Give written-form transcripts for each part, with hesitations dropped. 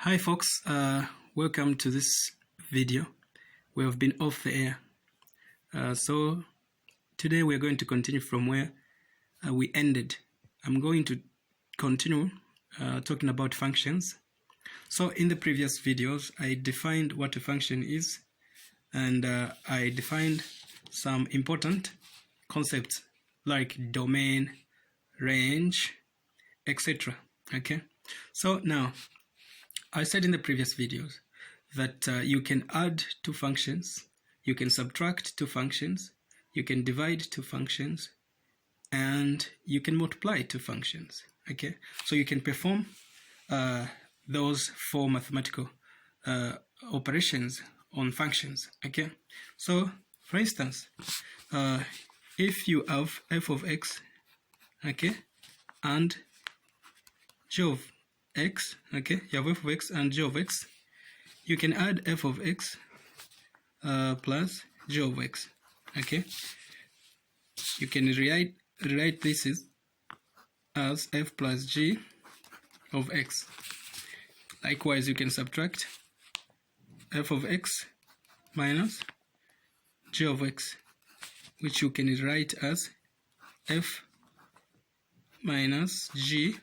Hi folks, welcome to this video. We have been off the air. So today we're going to continue from where we ended. I'm going to continue talking about functions. So in the previous videos, I defined what a function is, and I defined some important concepts like domain, range, etc. Okay, so now I said in the previous videos that you can add two functions, you can subtract two functions, you can divide two functions, and you can multiply two functions. Okay, so you can perform those four mathematical operations on functions. Okay, so for instance, if you have f of x, okay, and g of x, okay, you have f of x and g of x, you can add f of x plus g of x. Okay, you can rewrite this as f plus g of x. Likewise, you can subtract f of x minus g of x, which you can write as f minus g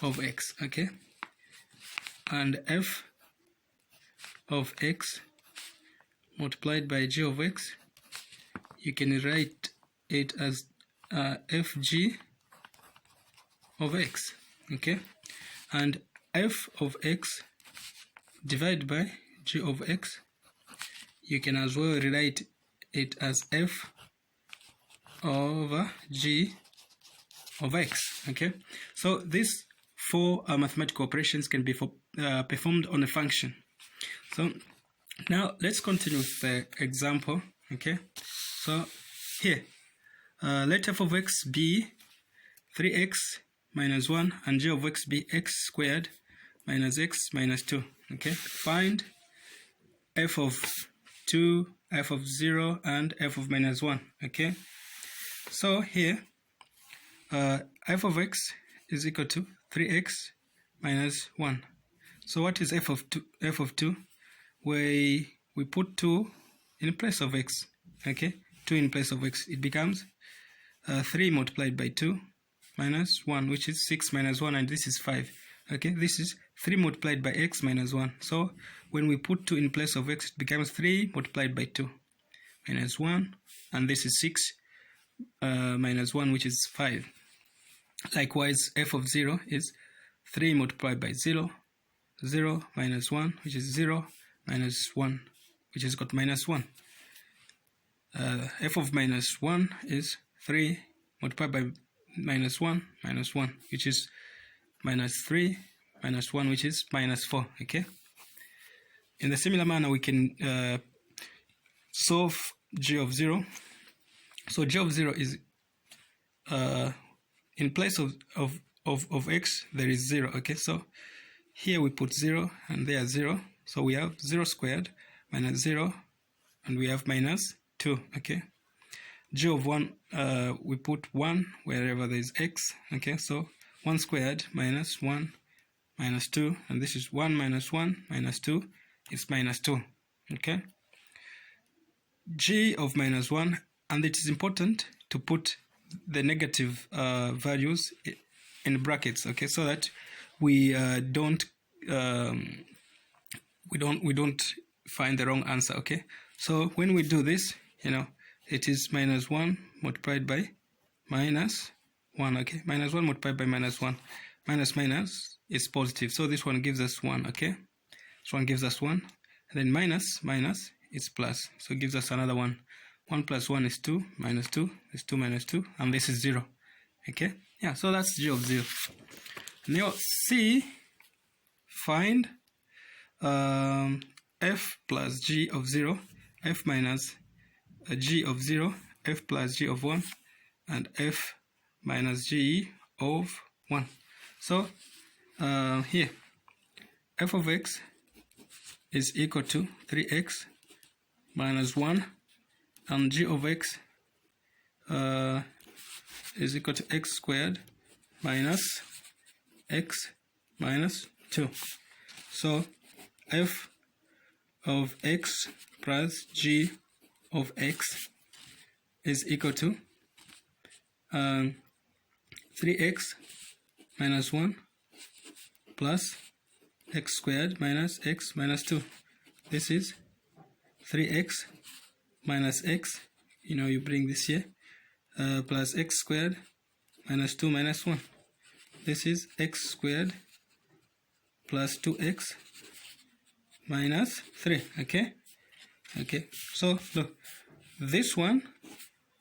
of x. Okay, and f of x multiplied by g of x, you can write it as fg of x. Okay, and f of x divided by g of x, you can as well rewrite it as f over g of x. Okay, so these four mathematical operations can be performed on a function. So now let's continue with the example. Okay, so here let f of x be 3x minus 1 and g of x be x squared minus x minus 2. Okay, find f of 2, f of 0, and f of minus 1. Okay, so here f of x is equal to 3x minus 1. So what is f of 2? F of 2, we put 2 in place of x. Okay, 2 in place of x, it becomes 3 multiplied by 2 minus 1, which is 6 minus 1, and this is 5. Okay, this is 3 multiplied by x minus 1. So when we put 2 in place of x, it becomes 3 multiplied by 2 minus 1, and this is 6 minus 1, which is 5. Likewise, f of 0 is 3 multiplied by 0, 0 minus 1, which is 0, minus 1, which is got minus 1. F of minus 1 is 3 multiplied by minus 1, which is minus 3, minus 1, which is minus 4. Okay. In the similar manner, we can solve g of 0. So g of 0 is in place of x, there is 0. Okay, so here we put 0 and there 0. So we have 0 squared minus 0, and we have minus 2. Okay, g of 1, we put 1 wherever there is x. Okay, so 1 squared minus 1 minus 2, and this is 1 minus 1 minus 2 is minus 2. Okay, g of minus 1, and it is important to put the negative values in brackets. Okay, so that we don't find the wrong answer. Okay, so when we do this, you know, it is minus 1 multiplied by minus 1. Okay, minus 1 multiplied by minus 1, minus minus is positive, so this one gives us 1. Okay, this one gives us 1, and then minus minus is plus, so it gives us another 1. 1 plus 1 is 2, minus 2 is 2 minus 2, and this is 0. Okay, yeah, so that's g of 0. Now C, find f plus g of 0, f minus g of 0, f plus g of 1, and f minus g of 1. So here f of x is equal to 3x minus 1, and g of x is equal to x squared minus x minus 2. So f of x plus g of x is equal to 3x minus 1 plus x squared minus x minus 2. This is 3x minus x, you bring this here, plus x squared minus 2 minus 1. This is x squared plus 2x minus 3. Okay, so look, this one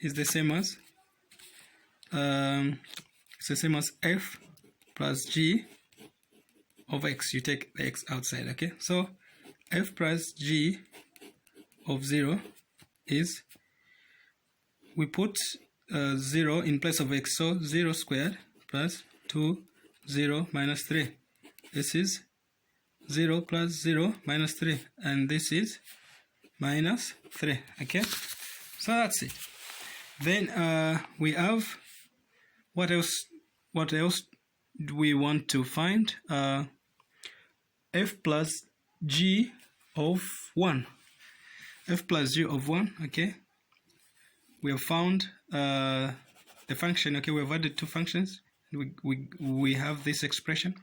is the same as f plus g of x. You take the x outside. Okay, so f plus g of 0 is, we put 0 in place of x, so 0 squared plus 2, 0 minus 3. This is 0 plus 0 minus 3, and this is minus 3. Okay, so that's it. Then we have, what else do we want to find? F plus g of 1. F plus g of 1. Okay, we have found the function. Okay, we have added two functions. We have this expression.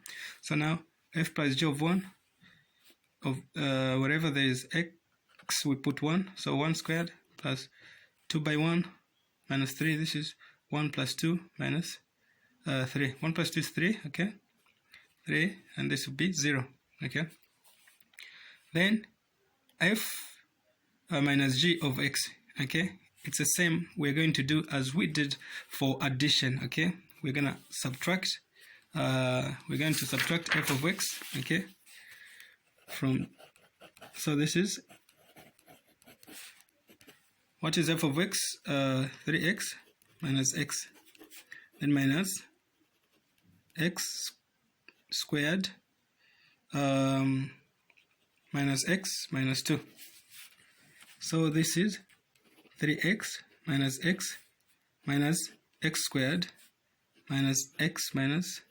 So now f plus g of 1 of wherever there is x, we put 1. So 1 squared plus 2 by 1 minus 3. This is 1 plus 2 minus 3. 1 plus 2 is 3. Okay, 3, and this would be 0. Okay, then f minus g of x. Okay, it's the same we're going to do as we did for addition. Okay, we're going to subtract f of x. Okay, so this is, what is f of x? 3x minus x, then minus x squared minus x minus 2. So this is 3x minus x squared minus x minus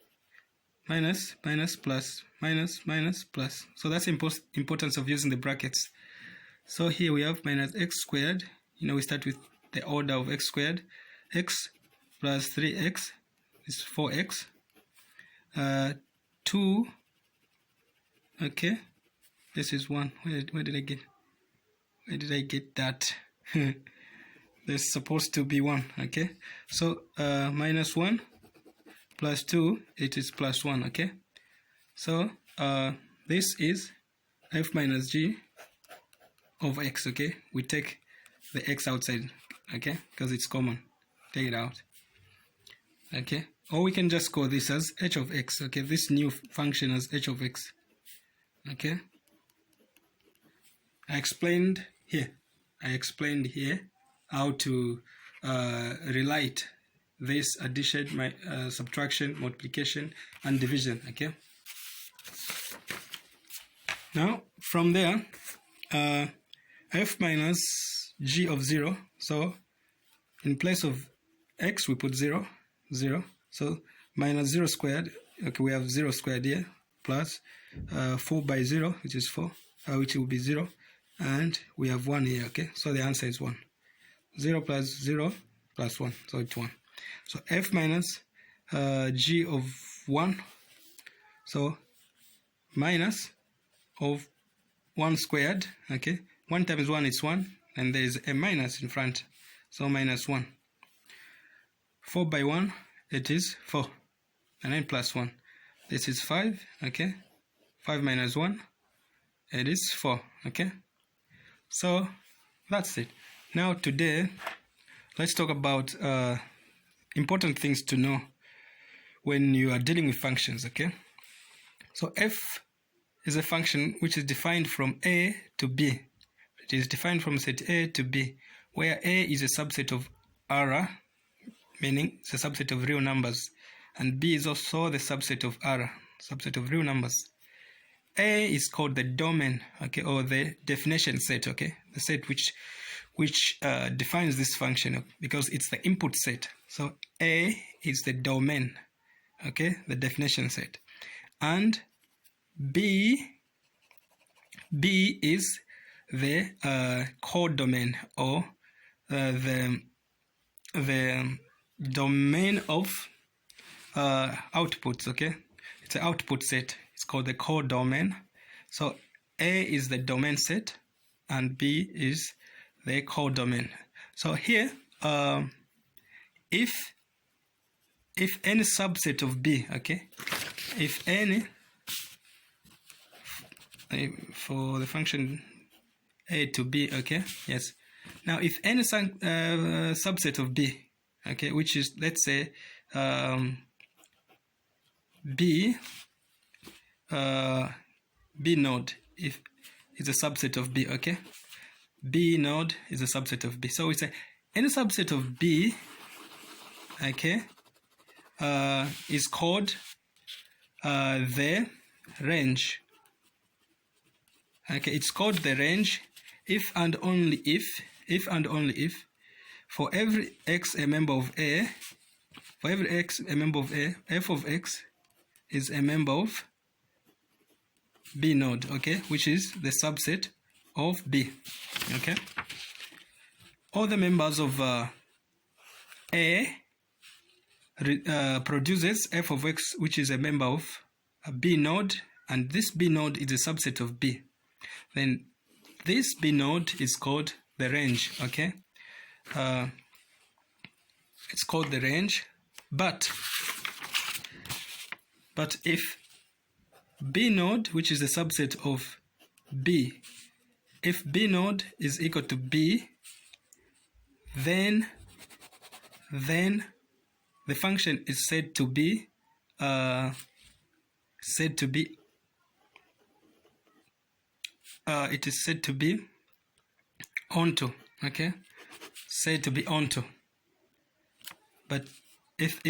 plus minus plus. So that's importance of using the brackets. So here we have minus x squared. We start with the order of x squared. X plus 3x is 4x. 2. Okay, this is 1. Where did I get that? There's supposed to be 1. Okay, so minus 1 plus 2, it is plus 1. Okay, so this is f minus g of x. Okay, we take the x outside. Okay, because it's common, take it out. Okay, or we can just call this as h of x. Okay, this new function as h of x. Okay, I explained here how to relate this addition, subtraction, multiplication, and division. Okay, now from there, f minus g of 0. So in place of x we put 0. So minus 0 squared. Okay, we have 0 squared here, plus 4 by 0, which is 4, which will be 0, and we have 1 here. Okay, so the answer is 1. 0 plus 0 plus 1, so it's 1. So f minus g of 1, so minus of 1 squared. Okay, 1 times 1 is 1, and there is a minus in front, so minus 1. 4 by 1, it is 4, and then plus 1. This is 5. Okay, 5 minus 1, it is 4. Okay, so that's it. Now today, let's talk about important things to know when you are dealing with functions. Okay, so f is a function which is defined from a to b. It is defined from set a to b, where a is a subset of R, meaning it's a subset of real numbers, and b is also the subset of R, subset of real numbers. A is called the domain, okay, or the definition set. Okay, the set which defines this function, because it's the input set. So A is the domain, okay, the definition set, and B B is the codomain, or the domain of outputs. Okay, it's an output set. It's called the codomain. So A is the domain set and B is the codomain. So here, if any subset of B, okay, if any, for the function A to B, okay, yes. Now, if any subset of B, okay, which is, let's say, B node, if it's a subset of B, okay, B node is a subset of B. So we say any subset of B, okay, is called the range. Okay, it's called the range if and only if for every x a member of A, for every x a member of A, f of x is a member of B node, okay, which is the subset of B. Okay, all the members of A produces f of x, which is a member of a B node, and this B node is a subset of B. Then this B node is called the range. Okay, it's called the range. But if B node, which is a subset of B, if B node is equal to B, then the function is said to be it is said to be onto. Okay, said to be onto. But if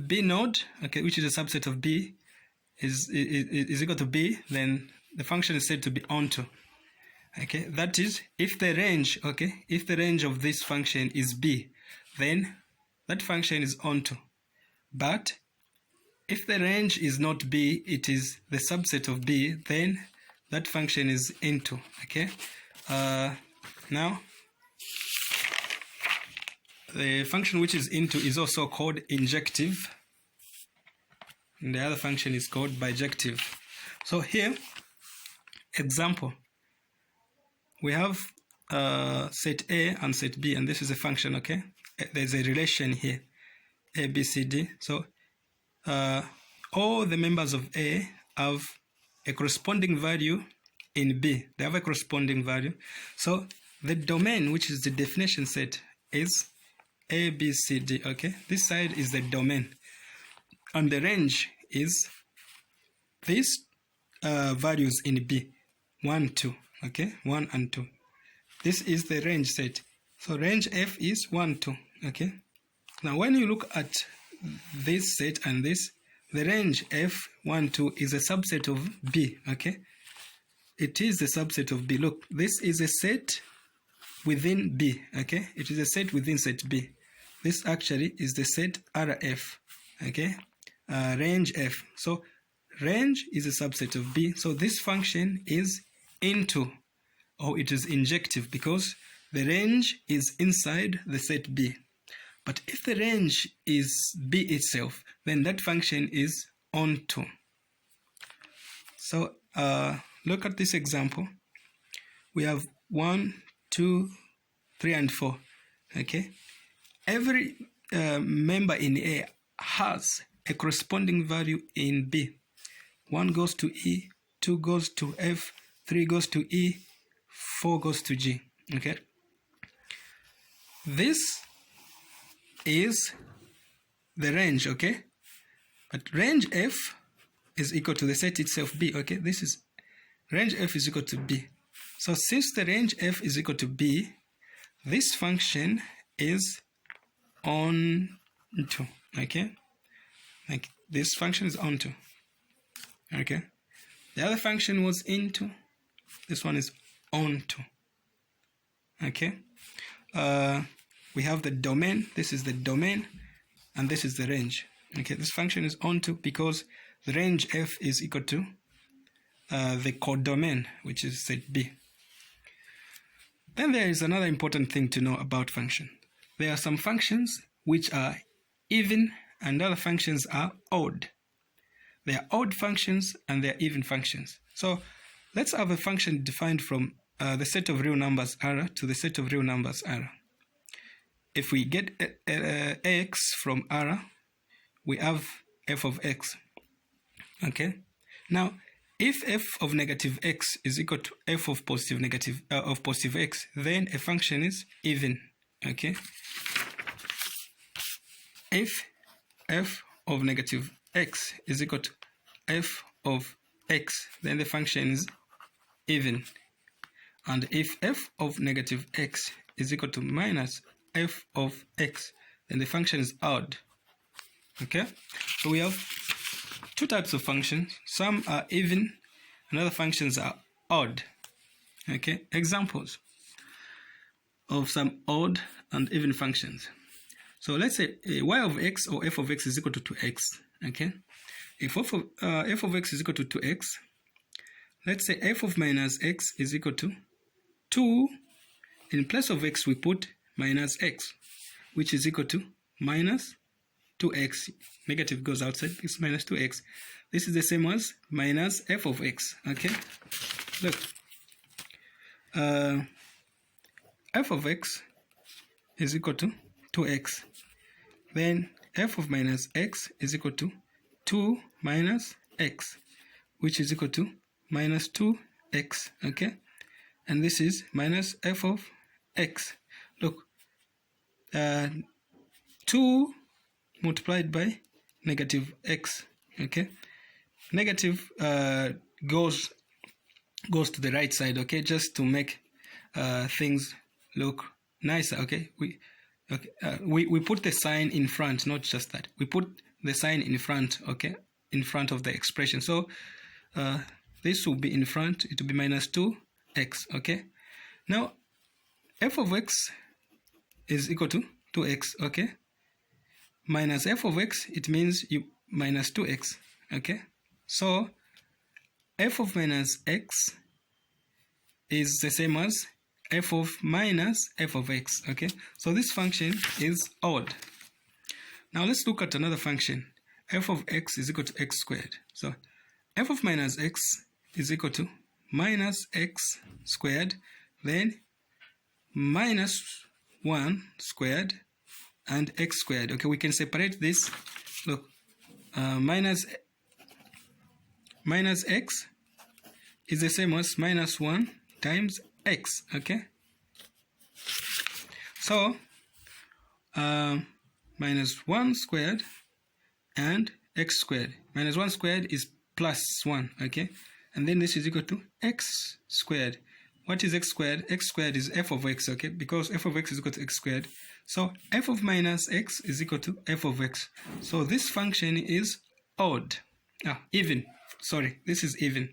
B node, okay, which is a subset of B, is equal to B, then the function is said to be onto. Okay, that is, if the range, okay, if the range of this function is B, then that function is onto. But if the range is not B, it is the subset of B, then that function is into. Okay, now the function which is into is also called injective, and the other function is called bijective. So here, example, we have set A and set B, and this is a function. Okay, there's a relation here, A, B, C, D. So all the members of A have a corresponding value in B. They have a corresponding value. So the domain, which is the definition set, is A, B, C, D. Okay, this side is the domain, and the range is these values in B, 1, 2. Okay, 1 and 2. This is the range set. So range F is 1, 2. Okay, now when you look at this set and this, the range F 1, 2 is a subset of B. Okay, it is a subset of B. Look, this is a set within B. Okay, it is a set within set B. This actually is the set RF. Okay, range F. So range is a subset of B. So this function is into, or it is injective, because the range is inside the set B. But if the range is B itself, then that function is onto. So look at this example. We have 1, 2, 3, and 4. Okay, every member in A has a corresponding value in B. 1 goes to E, 2 goes to F, 3 goes to E, 4 goes to G. Okay, this is the range. Okay, but range F is equal to the set itself B. Okay, this is range F is equal to B. So since the range F is equal to B, this function is onto. Okay, like this function is onto. Okay, the other function was into, this one is onto. Okay, we have the domain, this is the domain, and this is the range. Okay, this function is onto because the range F is equal to the codomain, which is set B. Then there is another important thing to know about function. There are some functions which are even and other functions are odd. There are odd functions and there are even functions. So let's have a function defined from the set of real numbers R to the set of real numbers R. If we get x from R, we have f of x. Okay. Now, if f of negative x is equal to f of positive x, then a function is even. Okay. If f of negative x is equal to f of x, then the function is even. And if f of negative x is equal to minus f of x, then the function is odd. Okay, so we have two types of functions. Some are even and other functions are odd. Okay, examples of some odd and even functions. So let's say y of x or f of x is equal to 2x. Okay, if f of x is equal to 2x, let's say f of minus x is equal to 2. In place of x we put minus x, which is equal to minus 2x. Negative goes outside, it's minus 2x. This is the same as minus f of x. Okay, look, f of x is equal to 2x. Then f of minus x is equal to 2 minus x, which is equal to minus 2x. Okay, and this is minus f of x. Look, 2 multiplied by negative x. Okay, negative goes to the right side. Okay, just to make things look nicer. Okay, we put the sign in front, not just that. We put the sign in front. Okay, in front of the expression. So this will be in front. It will be minus 2x. Okay, now f of x is equal to 2x. Okay, minus f of x, it means you minus 2x. Okay, so f of minus x is the same as f of minus f of x. Okay, so this function is odd. Now let's look at another function. F of x is equal to x squared. So f of minus x is equal to minus x squared, then minus 1 squared and x squared. Okay, we can separate this. Look, minus x is the same as minus 1 times x. Okay, so minus 1 squared and x squared. Minus 1 squared is plus 1. Okay, and then this is equal to x squared. What is x squared? X squared is f of x. Okay, because f of x is equal to x squared, so f of minus x is equal to f of x. So this function is odd. Even. Sorry, this is even.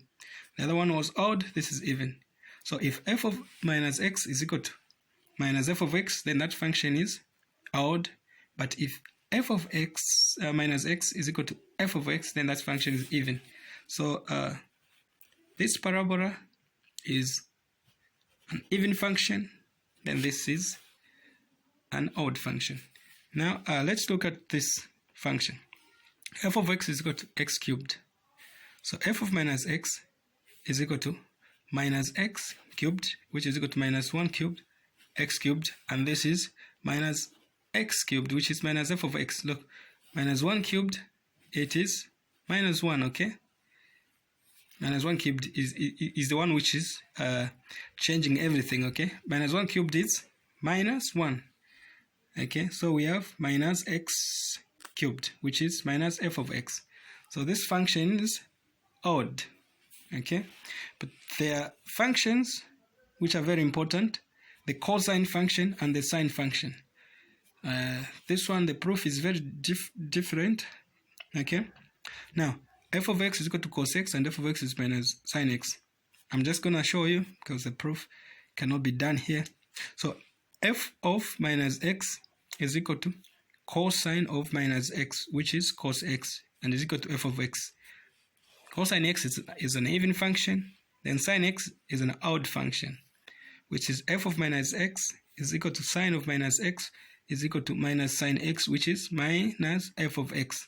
The other one was odd. This is even. So if f of minus x is equal to minus f of x, then that function is odd. But if f of x minus x is equal to f of x, then that function is even. So this parabola is an even function, then this is an odd function. Now let's look at this function. F of x is equal to x cubed. So f of minus x is equal to minus x cubed, which is equal to minus 1 cubed, x cubed, and this is minus x cubed, which is minus f of x. Look, minus 1 cubed, it is minus 1. Okay, minus 1 cubed is the one which is changing everything. Okay, minus 1 cubed is minus 1. Okay, so we have minus x cubed, which is minus f of x. So this function is odd. Okay, but there are functions which are very important: the cosine function and the sine function. This one, the proof is very different. Okay, now f of x is equal to cos x and f of x is minus sine x. I'm just going to show you because the proof cannot be done here. So f of minus x is equal to cosine of minus x, which is cos x, and is equal to f of x. Cosine x is an even function, then sine x is an odd function, which is f of minus x is equal to sine of minus x is equal to minus sine x, which is minus f of x.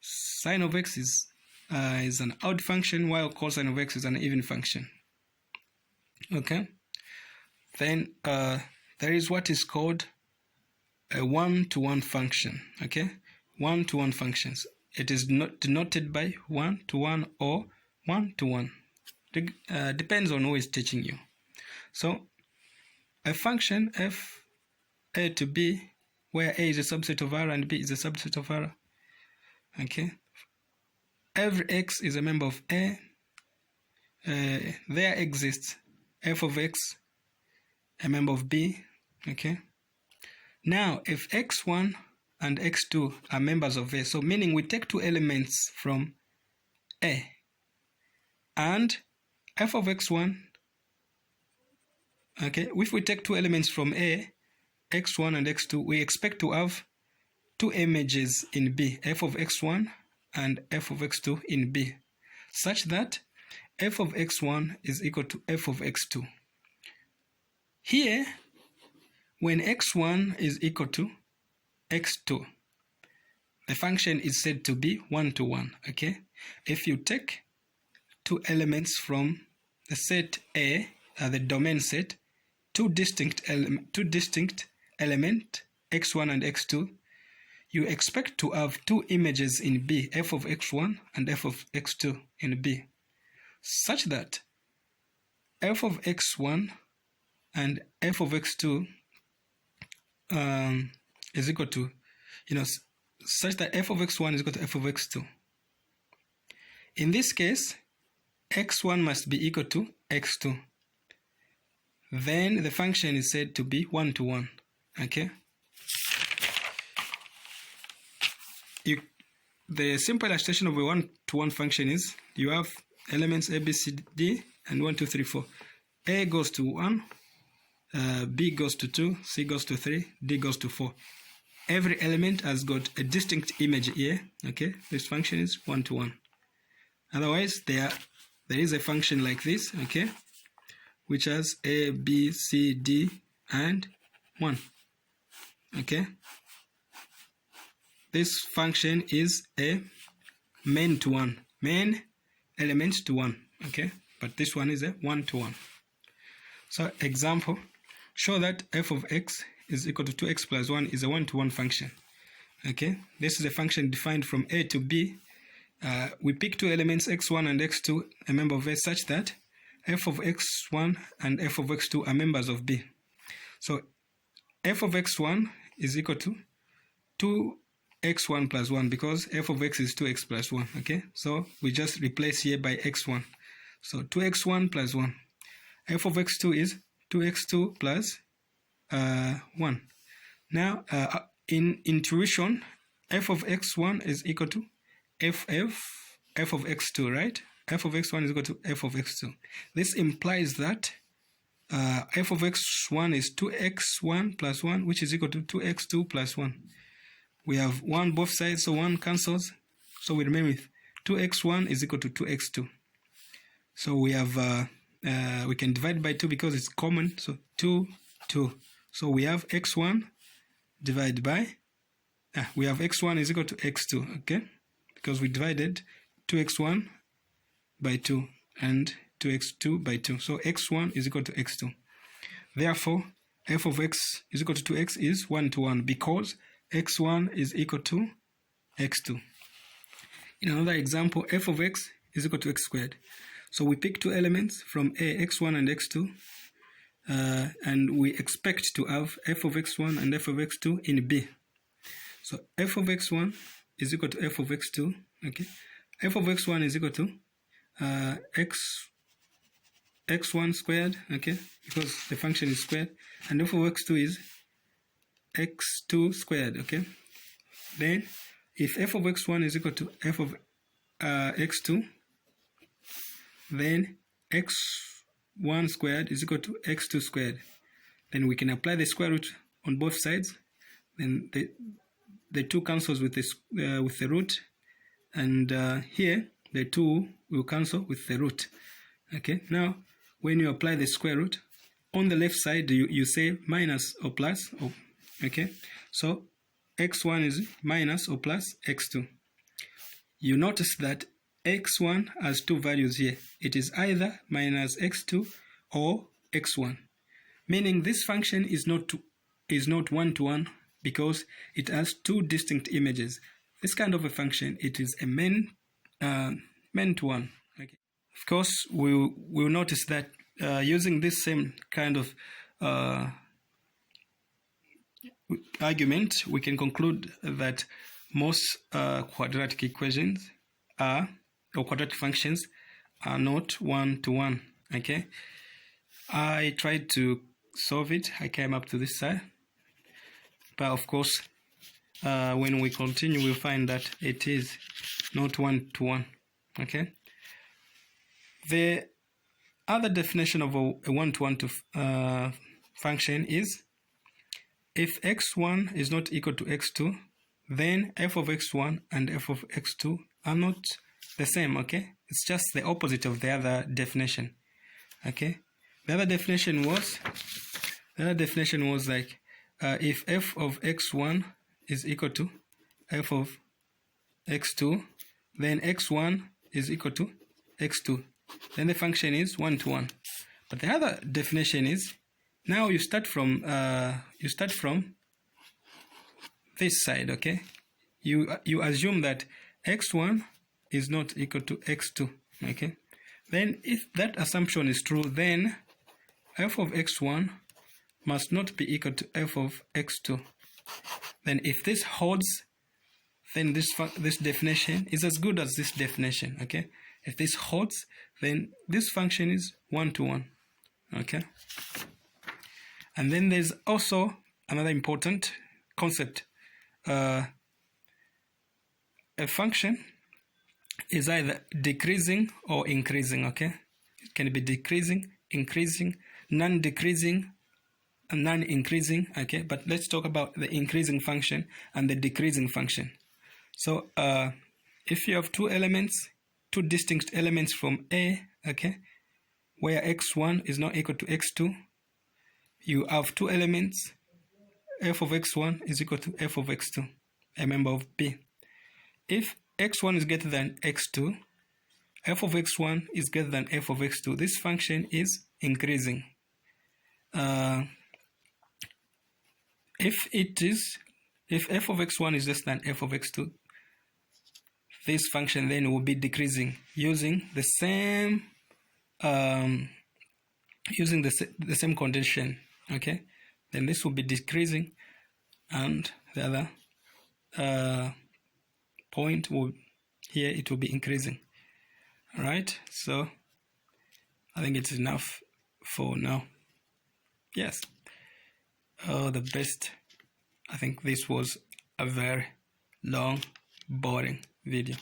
Sine of x is an odd function, while cosine of x is an even function. Okay. Then there is what is called a one-to-one function. Okay, one-to-one functions. It is not denoted by 1-to-1 or 1-to-1. Depends on who is teaching you. So a function f a to b, where a is a subset of R and b is a subset of R. Okay, every x is a member of A. There exists f of x, a member of B. Okay, now if x1 and x2 are members of A, so meaning we take two elements from A, and f of x1, okay, if we take two elements from A, x1 and x2, we expect to have two images in B, f of x1 and f of x2 in B, such that f of x1 is equal to f of x2. Here, when x1 is equal to x2, the function is said to be one-to-one. Okay, if you take two elements from the set A, the domain set, two distinct element x1 and x2, you expect to have two images in B, f of x1 and f of x2 in B, such that f of x1 and f of x2 is equal to, such that f of x1 is equal to f of x2. In this case, x1 must be equal to x2. Then the function is said to be one-to-one. Okay. The simple illustration of a one-to-one function is you have elements a, b, c, d, and 1, 2, 3, 4. A goes to 1, B goes to 2, C goes to 3, D goes to 4. Every element has got a distinct image here. Okay, this function is one-to-one. Otherwise, there is a function like this, okay, which has A, B, C, D, and 1. Okay, this function is a main to one, main elements to one. Okay, but this one is a one-to-one. So example, show that f of x is equal to 2x plus 1 is a one-to-one function. Okay, this is a function defined from A to B. We pick two elements x1 and x2, a member of A, such that f of x1 and f of x2 are members of B. So f of x1 is equal to 2x1 plus 1, because f of x is 2x plus 1. Okay, so we just replace here by x1. So 2x1 plus 1. F of x2 is 2x2 plus 1. Now, in intuition, f of x1 is equal to f of x2, right? F of x1 is equal to f of x2. This implies that f of x1 is 2x1 plus 1, which is equal to 2x2 plus 1. We have 1 both sides, so 1 cancels. So we remain with 2x1 is equal to 2x2. So we have, we can divide by 2 because it's common. So 2, 2. So we have x1 divided by, we have x1 is equal to x2, okay? Because we divided 2x1 by 2 and 2x2 by 2. So x1 is equal to x2. Therefore, f of x is equal to 2x is one-to-one, because x1 is equal to x2. In another example, f of x is equal to x squared. So we pick two elements from A, x1 and x2, and we expect to have f of x1 and f of x2 in B. So f of x1 is equal to f of x2, okay? F of x1 is equal to x1 squared, okay? Because the function is squared, and f of x2 is x2 squared, okay? Then, if f of x1 is equal to f of x2, then x1 squared is equal to x2 squared. Then we can apply the square root on both sides. Then the 2 cancels with the root, and here the 2 will cancel with the root. Okay, now when you apply the square root, on the left side you say minus or plus. Okay, so x1 is minus or plus x2. You notice that x1 has 2 values here. It is either minus x2 or x1, meaning this function is not one-to-one because it has 2 distinct images. This kind of a function, it is a main-to-one. Okay. Of course, we'll notice that using this same kind of argument, we can conclude that most quadratic equations or quadratic functions are not one-to-one. Okay, I tried to solve it. I came up to this side, but of course, when we continue, we'll find that it is not one-to-one. Okay. The other definition of a one-to-one function is if x1 is not equal to x2, then f of x1 and f of x2 are not the same. Okay, it's just the opposite of the other definition. Okay, the other definition was like if f of x1 is equal to f of x2, then x1 is equal to x2. Then the function is one-to-one. But the other definition is, now you start from this side. Okay, you assume that x1 is not equal to x2. Okay, then if that assumption is true, then f of x1 must not be equal to f of x2. Then if this holds, then this definition is as good as this definition. Okay, if this holds, then this function is one-to-one. Okay, and then there's also another important concept. A function is either decreasing or increasing. Okay, it can be decreasing, increasing, non-decreasing, and non-increasing. Okay, but let's talk about the increasing function and the decreasing function. So if you have two distinct elements from A, okay, where x1 is not equal to x2, you have two elements, f of x1 is equal to f of x2, a member of B. If x1 is greater than x2, f of x1 is greater than f of x2, this function is increasing. If f of x1 is less than f of x2, this function then will be decreasing using the same condition. Okay, then this will be decreasing, and the other point here it will be increasing. All right, so I think it's enough for now. Yes. Oh, the best. I think this was a very long, boring video.